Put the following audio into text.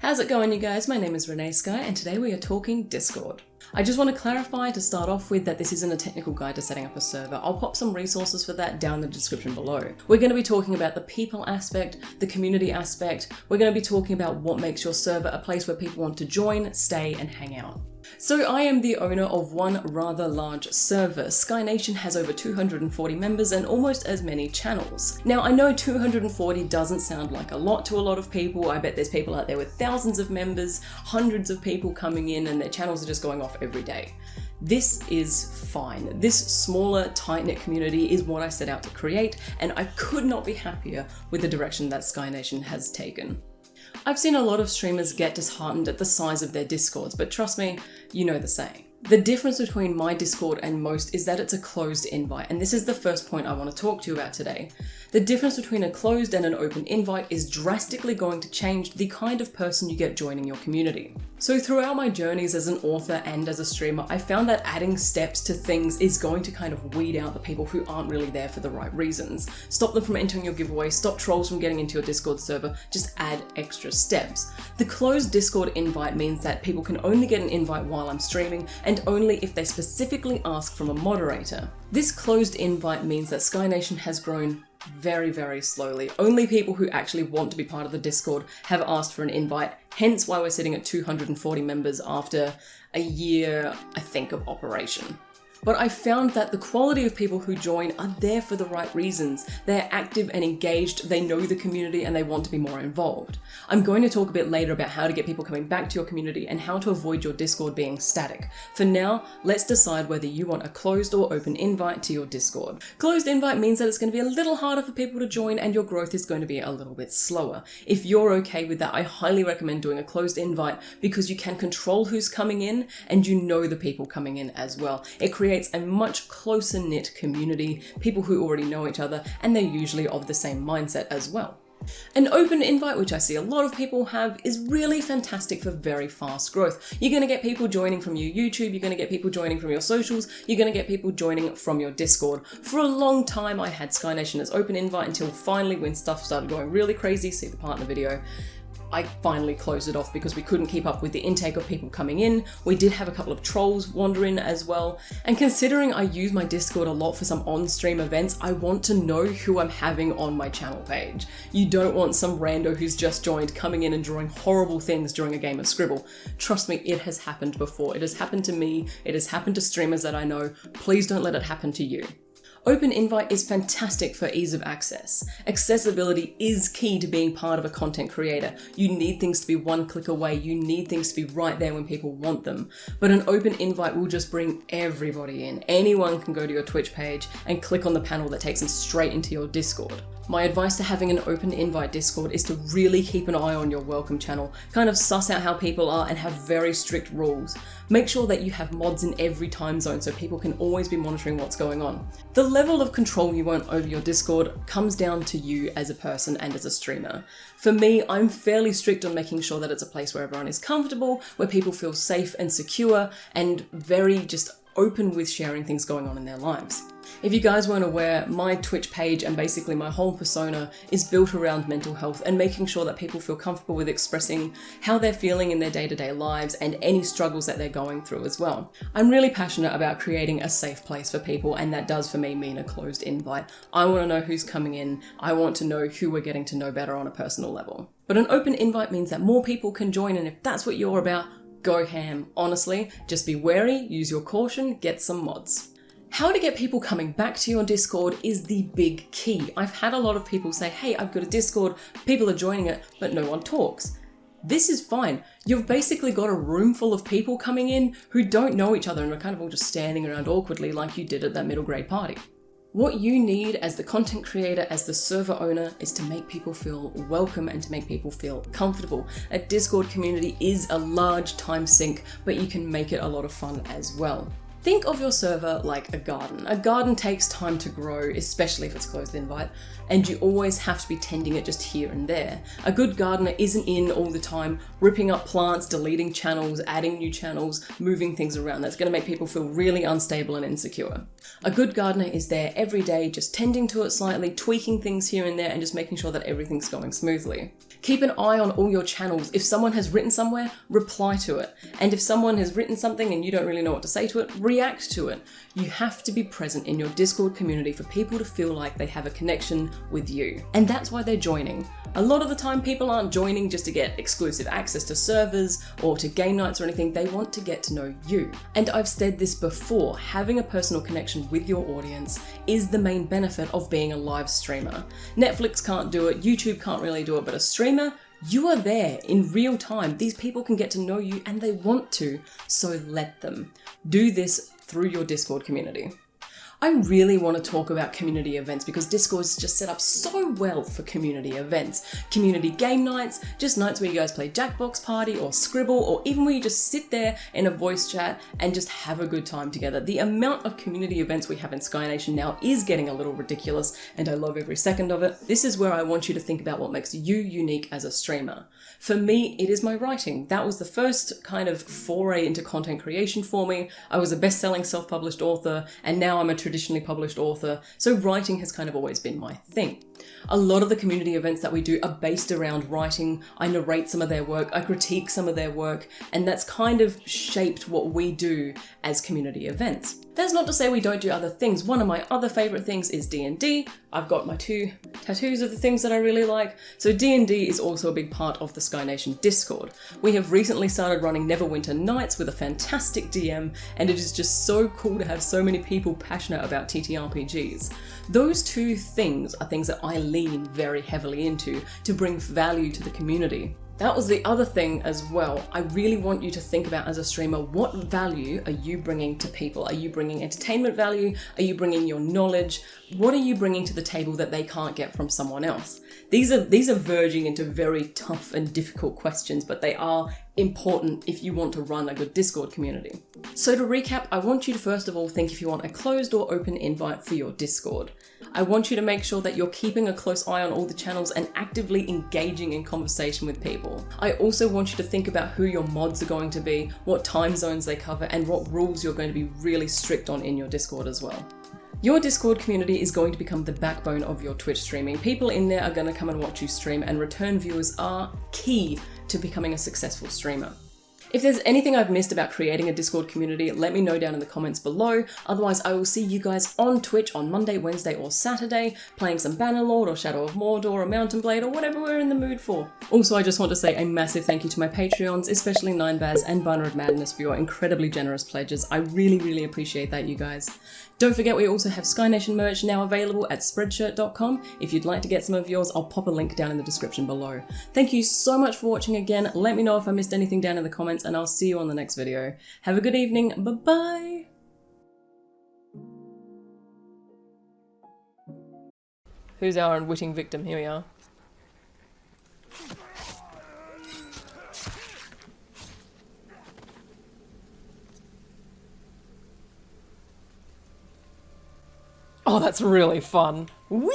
How's it going, you guys? My name is Renee Sky and today we are talking Discord. I just want to clarify to start off with that this isn't a technical guide to setting up a server. I'll pop some resources for that down in the description below. We're going to be talking about the people aspect, the community aspect. We're going to be talking about what makes your server a place where people want to join, stay, and hang out. So I am the owner of one rather large server. Sky Nation has over 240 members and almost as many channels. Now I know 240 doesn't sound like a lot to a lot of people. I bet there's people out there with thousands of members, hundreds of people coming in and their channels are just going off every day. This is fine. This smaller, tight-knit community is what I set out to create, and I could not be happier with the direction that Sky Nation has taken. I've seen a lot of streamers get disheartened at the size of their Discords, but trust me, you know the saying. The difference between my Discord and most is that it's a closed invite, and this is the first point I want to talk to you about today. The difference between a closed and an open invite is drastically going to change the kind of person you get joining your community. So throughout my journeys as an author and as a streamer, I found that adding steps to things is going to kind of weed out the people who aren't really there for the right reasons. Stop them from entering your giveaway, stop trolls from getting into your Discord server, just add extra steps. The closed Discord invite means that people can only get an invite while I'm streaming and only if they specifically ask from a moderator. This closed invite means that Sky Nation has grown very, very slowly. Only people who actually want to be part of the Discord have asked for an invite, hence why we're sitting at 240 members after a year, I think, of operation. But I found that the quality of people who join are there for the right reasons. They're active and engaged, they know the community, and they want to be more involved. I'm going to talk a bit later about how to get people coming back to your community and how to avoid your Discord being static. For now, let's decide whether you want a closed or open invite to your Discord. Closed invite means that it's going to be a little harder for people to join and your growth is going to be a little bit slower. If you're okay with that, I highly recommend doing a closed invite because you can control who's coming in and you know the people coming in as well. It creates a much closer knit community, people who already know each other, and they're usually of the same mindset as well. An open invite, which I see a lot of people have, is really fantastic for very fast growth. You're going to get people joining from your YouTube, you're going to get people joining from your socials, you're going to get people joining from your Discord. For a long time I had Sky Nation as open invite until finally when stuff started going really crazy, see the partner video, I finally closed it off because we couldn't keep up with the intake of people coming in. We did have a couple of trolls wander in as well. And considering I use my Discord a lot for some on-stream events, I want to know who I'm having on my channel page. You don't want some rando who's just joined coming in and drawing horrible things during a game of Scribble. Trust me, it has happened before. It has happened to me. It has happened to streamers that I know. Please don't let it happen to you. Open invite is fantastic for ease of access. Accessibility is key to being part of a content creator. You need things to be one click away. You need things to be right there when people want them. But an open invite will just bring everybody in. Anyone can go to your Twitch page and click on the panel that takes them straight into your Discord. My advice to having an open invite Discord is to really keep an eye on your welcome channel, kind of suss out how people are and have very strict rules. Make sure that you have mods in every time zone so people can always be monitoring what's going on. The level of control you want over your Discord comes down to you as a person and as a streamer. For me, I'm fairly strict on making sure that it's a place where everyone is comfortable, where people feel safe and secure, and very just open with sharing things going on in their lives. If you guys weren't aware, my Twitch page and basically my whole persona is built around mental health and making sure that people feel comfortable with expressing how they're feeling in their day-to-day lives and any struggles that they're going through as well. I'm really passionate about creating a safe place for people, and that does for me mean a closed invite. I want to know who's coming in. I want to know who we're getting to know better on a personal level. But an open invite means that more people can join, and if that's what you're about, go ham. Honestly, just be wary, use your caution, get some mods. How to get people coming back to your Discord is the big key. I've had a lot of people say, hey, I've got a Discord, people are joining it, but no one talks. This is fine. You've basically got a room full of people coming in who don't know each other and are kind of all just standing around awkwardly like you did at that middle grade party. What you need as the content creator, as the server owner, is to make people feel welcome and to make people feel comfortable. A Discord community is a large time sink, but you can make it a lot of fun as well. Think of your server like a garden. A garden takes time to grow, especially if it's closed invite, and you always have to be tending it just here and there. A good gardener isn't in all the time, ripping up plants, deleting channels, adding new channels, moving things around. That's going to make people feel really unstable and insecure. A good gardener is there every day, just tending to it slightly, tweaking things here and there, and just making sure that everything's going smoothly. Keep an eye on all your channels. If someone has written somewhere, reply to it. And if someone has written something and you don't really know what to say to it, react to it. You have to be present in your Discord community for people to feel like they have a connection with you. And that's why they're joining. A lot of the time people aren't joining just to get exclusive access to servers or to game nights or anything, they want to get to know you. And I've said this before, having a personal connection with your audience is the main benefit of being a live streamer. Netflix can't do it, YouTube can't really do it, but a streamer, you are there in real time. These people can get to know you and they want to, so let them. Do this through your Discord community. I really want to talk about community events because Discord's just set up so well for community events. Community game nights, just nights where you guys play Jackbox Party or Scribble, or even where you just sit there in a voice chat and just have a good time together. The amount of community events we have in Sky Nation now is getting a little ridiculous and I love every second of it. This is where I want you to think about what makes you unique as a streamer. For me, it is my writing. That was the first kind of foray into content creation for me. I was a best-selling self-published author and now I'm a traditionally published author, so writing has kind of always been my thing. A lot of the community events that we do are based around writing. I narrate some of their work, I critique some of their work, and that's kind of shaped what we do as community events. That's not to say we don't do other things. One of my other favorite things is D&D. I've got my 2 tattoos of the things that I really like. So D&D is also a big part of the Sky Nation Discord. We have recently started running Neverwinter Nights with a fantastic DM, and it is just so cool to have so many people passionate about TTRPGs. Those 2 things are things that I lean very heavily into to bring value to the community. That was the other thing as well. I really want you to think about as a streamer, what value are you bringing to people? Are you bringing entertainment value? Are you bringing your knowledge? What are you bringing to the table that they can't get from someone else? These are verging into very tough and difficult questions, but they are important if you want to run a good Discord community. So to recap, I want you to first of all think if you want a closed or open invite for your Discord. I want you to make sure that you're keeping a close eye on all the channels and actively engaging in conversation with people. I also want you to think about who your mods are going to be, what time zones they cover, and what rules you're going to be really strict on in your Discord as well. Your Discord community is going to become the backbone of your Twitch streaming. People in there are going to come and watch you stream, and return viewers are key to becoming a successful streamer. If there's anything I've missed about creating a Discord community, let me know down in the comments below. Otherwise, I will see you guys on Twitch on Monday, Wednesday, or Saturday, playing some Bannerlord or Shadow of Mordor or Mountain Blade or whatever we're in the mood for. Also, I just want to say a massive thank you to my Patreons, especially 9Baz and Barnard Madness, for your incredibly generous pledges. I really appreciate that, you guys. Don't forget, we also have Sky Nation merch now available at spreadshirt.com. If you'd like to get some of yours, I'll pop a link down in the description below. Thank you so much for watching again. Let me know if I missed anything down in the comments, and I'll see you on the next video. Have a good evening. Bye-bye. Who's our unwitting victim? Here we are. Oh, that's really fun. Whee!